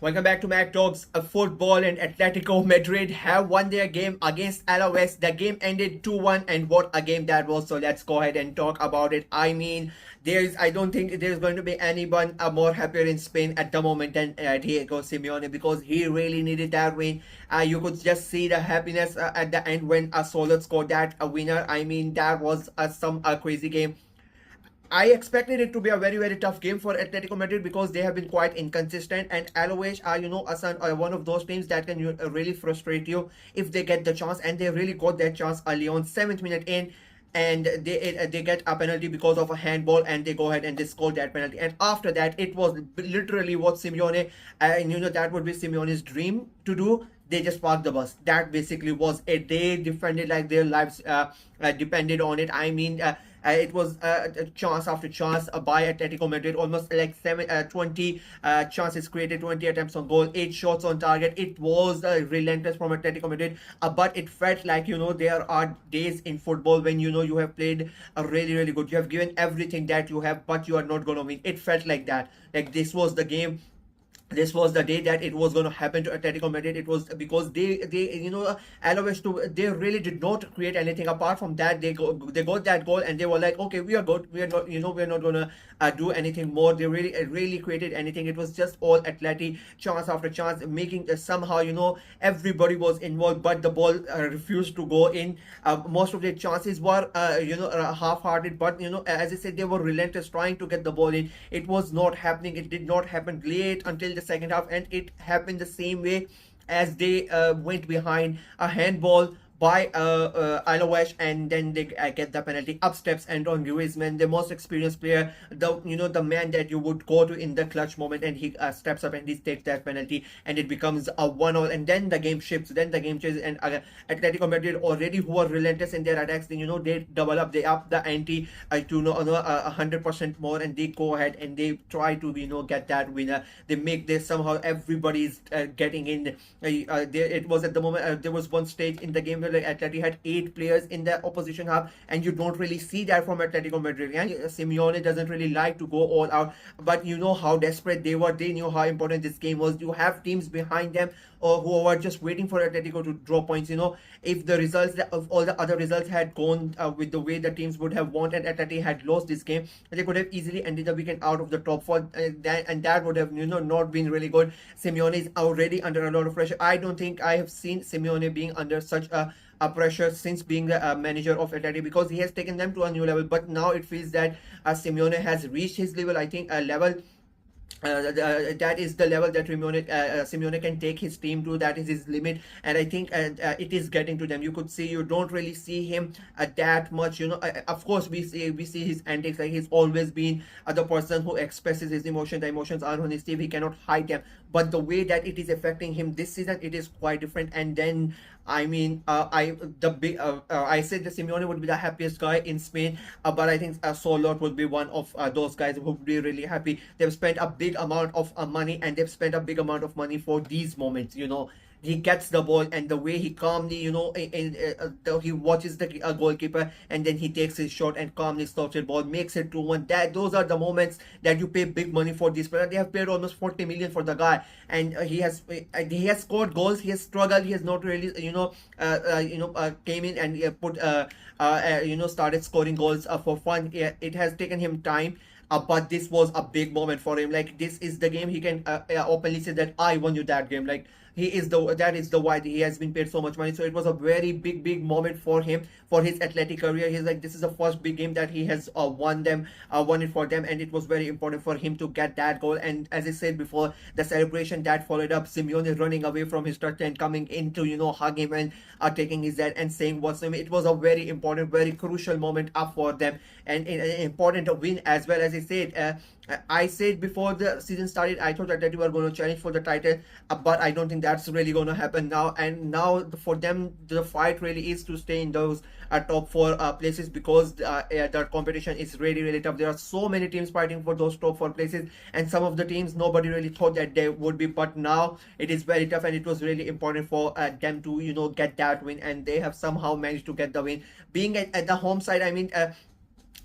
Welcome back to Mac Talks. Football and Atletico Madrid have won their game against Alaves. The game ended 2-1, and what a game that was. So let's go ahead and talk about it. I don't think there's going to be anyone more happier in Spain at the moment than Diego Simeone, because he really needed that win. You could just see the happiness at the end when Sørloth scored that winner. That was some crazy game. I expected it to be a very, very tough game for Atletico Madrid because they have been quite inconsistent, and Alaves are, one of those teams that can really frustrate you if they get the chance, and they really got that chance early on, 7th minute in, and they get a penalty because of a handball, and they go ahead and they score that penalty. And after that, it was literally what Simeone, that would be Simeone's dream to do. They just parked the bus. That basically was it. They defended like their lives depended on it. It was chance after chance by Atletico Madrid, almost like 20 chances created, 20 attempts on goal, 8 shots on target. It was relentless from Atletico Madrid, but it felt like, there are days in football when, you have played really, really good. You have given everything that you have, but you are not going to win. It felt like that. Like this was the game, this was the day that it was going to happen to Atletico Madrid. It was because Alaves they really did not create anything. Apart from that, they got that goal, and they were like, okay, we are good. We are not, we're not going to do anything more. They really created anything. It was just all Atleti, chance after chance, making somehow, everybody was involved, but the ball refused to go in. Most of the chances were, half-hearted, but, as I said, they were relentless trying to get the ball in. It was not happening. It did not happen late until the second half, and it happened the same way as they went behind a handball by Alaves, and then they get the penalty. Up steps Anton Griezmann, the most experienced player, the man that you would go to in the clutch moment, and he steps up and he takes that penalty, and it becomes a 1-all, and then the game shifts, then the game changes, and Atletico Madrid, already who are relentless in their attacks, then, they double up, they up the ante to 100% more, and they go ahead and they try to get that winner. They make this somehow everybody's getting in. It was at the moment, there was one stage in the game where like Atleti had 8 players in the opposition half, and you don't really see that from Atletico Madrid. Yeah, Simeone doesn't really like to go all out, but you know how desperate they were. They knew how important this game was. You have teams behind them who were just waiting for Atletico to draw points. If the results of all the other results had gone with the way the teams would have won, and Atleti had lost this game, they could have easily ended the weekend out of the top 4, and that would have not been really good. Simeone is already under a lot of pressure. I don't think I have seen Simeone being under such a pressure since being the manager of Atleti, because he has taken them to a new level. But now it feels that Simeone has reached his level. I think a level that is the level that Simeone can take his team to. That is his limit, and I think it is getting to them. You could see, you don't really see him that much. Of course, we see his antics. Like, he's always been the person who expresses his emotion. The emotions are on his team. He cannot hide them. But the way that it is affecting him this season, it is quite different. And then I said that Simeone would be the happiest guy in Spain, but I think Sørloth would be one of those guys who would be really happy. They've spent a big amount of money, and they've spent a big amount of money for these moments. He gets the ball, and the way he calmly, he watches the goalkeeper, and then he takes his shot and calmly stops the ball, makes it 2-1. Those are the moments that you pay big money for this player. They have paid almost 40 million for the guy, and he has scored goals. He has struggled. He has not really, came in and started scoring goals for fun. It has taken him time. But this was a big moment for him. Like, this is the game he can openly say that I won you that game. Like, that is the why he has been paid so much money. So it was a very big moment for him, for his athletic career. He's like, this is the first big game that he has won it for them, and it was very important for him to get that goal. And as I said before, the celebration that followed up, Simeone running away from his touch and coming in to hug him and taking his head and saying what's name. It was a very important, very crucial moment up for them, and an important win as well. As I said before the season started, I thought that they were going to challenge for the title, but I don't think that's really going to happen now. And now for them, the fight really is to stay in those top 4 places, because the competition is really tough. There are so many teams fighting for those top 4 places, and some of the teams nobody really thought that they would be, but now it is very tough, and it was really important for them to get that win, and they have somehow managed to get the win. Being at the home side,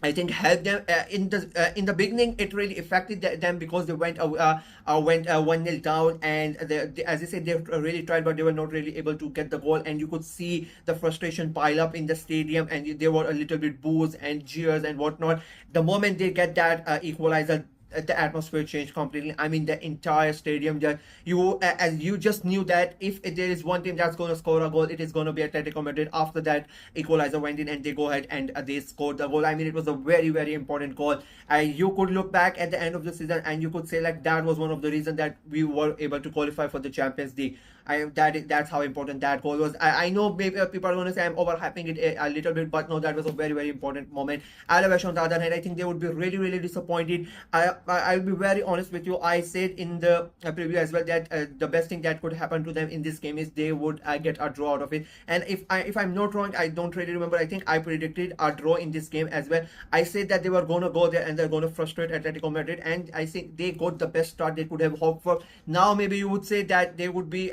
I think helped them in the beginning. It really affected them because they went 1-0 down, and as I said, they really tried, but they were not really able to get the goal. And you could see the frustration pile up in the stadium, and they were a little bit boos and jeers and whatnot. The moment they get that equalizer, the atmosphere changed completely. I mean, the entire stadium just as you just knew that if there is one team that's going to score a goal, it is going to be Atletico Madrid. After that equalizer went in, and they go ahead and they scored the goal. I mean, it was a very, very important goal. You could look back at the end of the season, and you could say like that was one of the reasons that we were able to qualify for the Champions League. That's how important that goal was. I know maybe people are going to say I'm overhyping it a little bit, but no, that was a very, very important moment. Alaves, on the other hand, I think they would be really, really disappointed. I'll be very honest with you. I said in the preview as well that the best thing that could happen to them in this game is they would get a draw out of it. And if I'm not wrong, I don't really remember. I think I predicted a draw in this game as well. I said that they were going to go there and they're going to frustrate Atletico Madrid, and I think they got the best start they could have hoped for. Now maybe you would say that they would be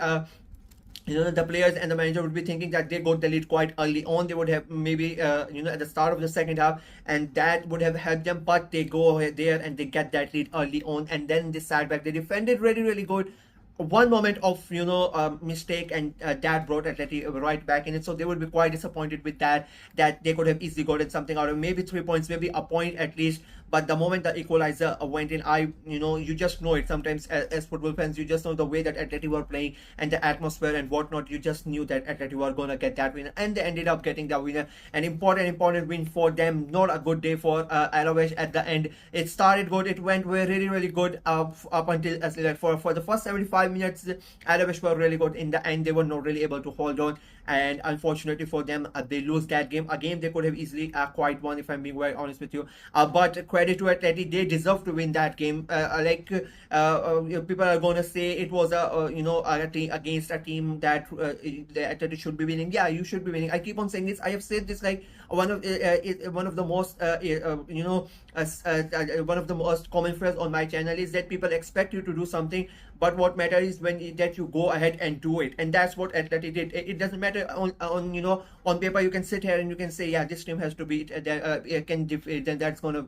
the players and the manager would be thinking that they got the lead quite early on. They would have maybe at the start of the second half, and that would have helped them, but they go ahead there and they get that lead early on, and then they sat back. They defended really, really good. One moment of mistake, and that brought Atleti right back in it. So they would be quite disappointed with that they could have easily gotten something out of maybe 3 points, maybe a point at least. But the moment the equalizer went in, you just know it. Sometimes as football fans, you just know the way that Atleti were playing and the atmosphere and whatnot. You just knew that Atleti were gonna get that win, and they ended up getting the winner. An important win for them. Not a good day for Alaves at the end. It started good. It went really, really good up until for the first 75 minutes. Alaves were really good. In the end, they were not really able to hold on, and unfortunately for them, they lose that game. A game they could have easily quite won, if I'm being very honest with you. But credit to Atleti, they deserve to win that game. People are going to say it was a team against a team that the Atleti should be winning. Yeah, you should be winning. I keep on saying this. I have said this like one of the most one of the most common phrase on my channel is that people expect you to do something, but what matters is that you go ahead and do it. And that's what Atleti did. It doesn't matter on paper. You can sit here and you can say, yeah, this team has to beat then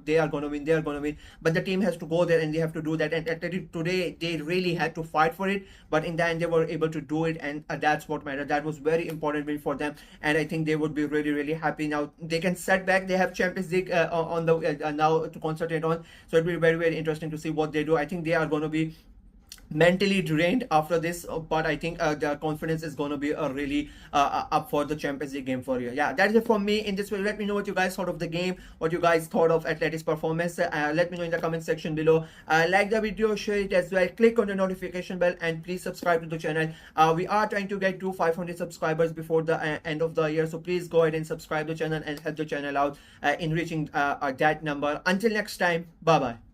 they are gonna win, but the team has to go there and they have to do that. And Atleti today, they really had to fight for it, but in the end they were able to do it, and that's what mattered. That was very important win for them, and I think they would be really, really happy now. They can set back. They have Champions League on the now to concentrate on, so it'll be very, very interesting to see what they do. I think they are going to be mentally drained after this, but I think their confidence is going to be really up for the Champions League game for you. Yeah, that's it from me in this video. Let me know what you guys thought of the game, what you guys thought of Atleti's performance. Let me know in the comment section below. Like the video, share it as well, click on the notification bell, and please subscribe to the channel. We are trying to get to 500 subscribers before the end of the year, so please go ahead and subscribe the channel and help the channel out in reaching that number. Until next time, bye bye.